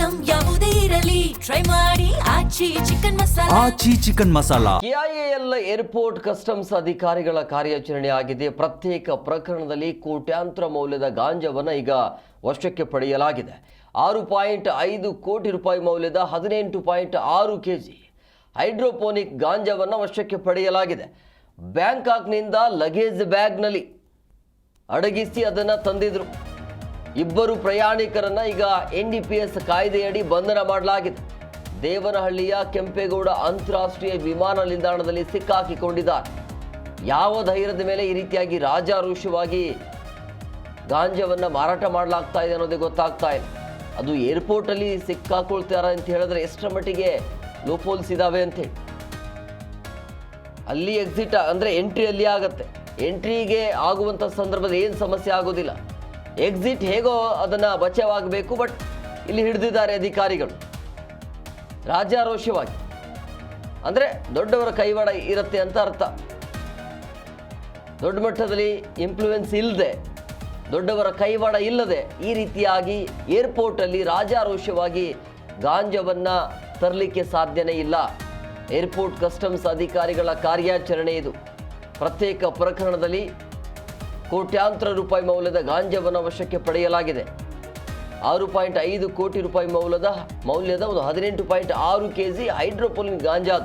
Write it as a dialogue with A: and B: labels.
A: Item ಯಾವುದೇ ಇರಲಿ try ಮಾಡಿ Aachi chicken masala.
B: KIAL airport customs ಅಧಿಕಾರಿಗಳ ಕಾರ್ಯಾಚರಣೆ ಆಗಿದೆ. ಪ್ರತ್ಯೇಕ ಪ್ರಕರಣದಲ್ಲಿ ಕೋಟ್ಯಾಂತರ ಮೌಲ್ಯದ ಗಾಂಜಾವನ್ನು ಈಗ ವಶಕ್ಕೆ ಪಡೆಯಲಾಗಿದೆ. 6.5 ಕೋಟಿ ರೂಪಾಯಿ ಮೌಲ್ಯದ 18.6 kg ಹೈಡ್ರೋಪೋನಿಕ್ ಗಾಂಜಾವನ್ನು ವಶಕ್ಕೆ ಪಡೆಯಲಾಗಿದೆ. ಬ್ಯಾಂಕಾಕ್ನಿಂದ ಲಗೇಜ್ ಬ್ಯಾಗ್ನಲ್ಲಿ ಅಡಗಿಸಿ ಅದನ್ನು ತಂದಿದ್ರು. ಇಬ್ಬರು ಪ್ರಯಾಣಿಕರನ್ನು ಈಗ NDPS ಕಾಯ್ದೆಯಡಿ ಬಂಧನ ಮಾಡಲಾಗಿದೆ. ದೇವನಹಳ್ಳಿಯ ಕೆಂಪೇಗೌಡ ಅಂತಾರಾಷ್ಟ್ರೀಯ ವಿಮಾನ ನಿಲ್ದಾಣದಲ್ಲಿ ಸಿಕ್ಕಾಕಿಕೊಂಡಿದ್ದಾರೆ. ಯಾವ ಧೈರ್ಯದ ಮೇಲೆ ಈ ರೀತಿಯಾಗಿ ರಾಜಾರೋಷವಾಗಿ ಗಾಂಜಾವನ್ನು ಮಾರಾಟ ಮಾಡಲಾಗ್ತಾ ಇದೆ ಅನ್ನೋದೇ ಗೊತ್ತಾಗ್ತಾ ಇಲ್ಲ. ಅದು ಏರ್ಪೋರ್ಟಲ್ಲಿ ಸಿಕ್ಕಾಕೊಳ್ತಾರೆ ಅಂತ ಹೇಳಿದ್ರೆ ಎಷ್ಟರ ಮಟ್ಟಿಗೆ ಲೋಪೋಲ್ಸ್ ಇದ್ದಾವೆ ಅಂತೇಳಿ. ಅಲ್ಲಿ ಎಕ್ಸಿಟ್ ಅಂದರೆ ಎಂಟ್ರಿ ಅಲ್ಲಿ ಆಗುತ್ತೆ. ಎಂಟ್ರಿಗೆ ಆಗುವಂಥ ಸಂದರ್ಭದಲ್ಲಿ ಏನು ಸಮಸ್ಯೆ ಆಗೋದಿಲ್ಲ. ಎಕ್ಸಿಟ್ ಹೇಗೋ ಅದನ್ನು ಬಚಾವಾಗಬೇಕು. ಬಟ್ ಇಲ್ಲಿ ಹಿಡಿದಿದ್ದಾರೆ ಅಧಿಕಾರಿಗಳು ರಾಜಾರೋಷವಾಗಿ. ಅಂದರೆ ದೊಡ್ಡವರ ಕೈವಾಡ ಇರುತ್ತೆ ಅಂತ ಅರ್ಥ. ದೊಡ್ಡ ಮಟ್ಟದಲ್ಲಿ ಇನ್ಫ್ಲೂಯೆನ್ಸ್ ಇಲ್ಲದೆ, ದೊಡ್ಡವರ ಕೈವಾಡ ಇಲ್ಲದೆ ಈ ರೀತಿಯಾಗಿ ಏರ್ಪೋರ್ಟಲ್ಲಿ ರಾಜಾರೋಷವಾಗಿ ಗಾಂಜಾವನ್ನು ತರಲಿಕ್ಕೆ ಸಾಧ್ಯನೇ ಇಲ್ಲ. ಏರ್ಪೋರ್ಟ್ ಕಸ್ಟಮ್ಸ್ ಅಧಿಕಾರಿಗಳ ಕಾರ್ಯಾಚರಣೆ ಇದು. ಪ್ರತ್ಯೇಕ ಪ್ರಕರಣದಲ್ಲಿ ಕೋಟ್ಯಾಂತರ ರೂಪಾಯಿ ಮೌಲ್ಯದ ಗಾಂಜಾವನ್ನು ವಶಕ್ಕೆ ಪಡೆಯಲಾಗಿದೆ. 6.5 ಕೋಟಿ ರೂಪಾಯಿ ಮೌಲ್ಯದ ಒಂದು 18.6 kg ಹೈಡ್ರೋಪೋನಿಕ್ ಗಾಂಜಾ.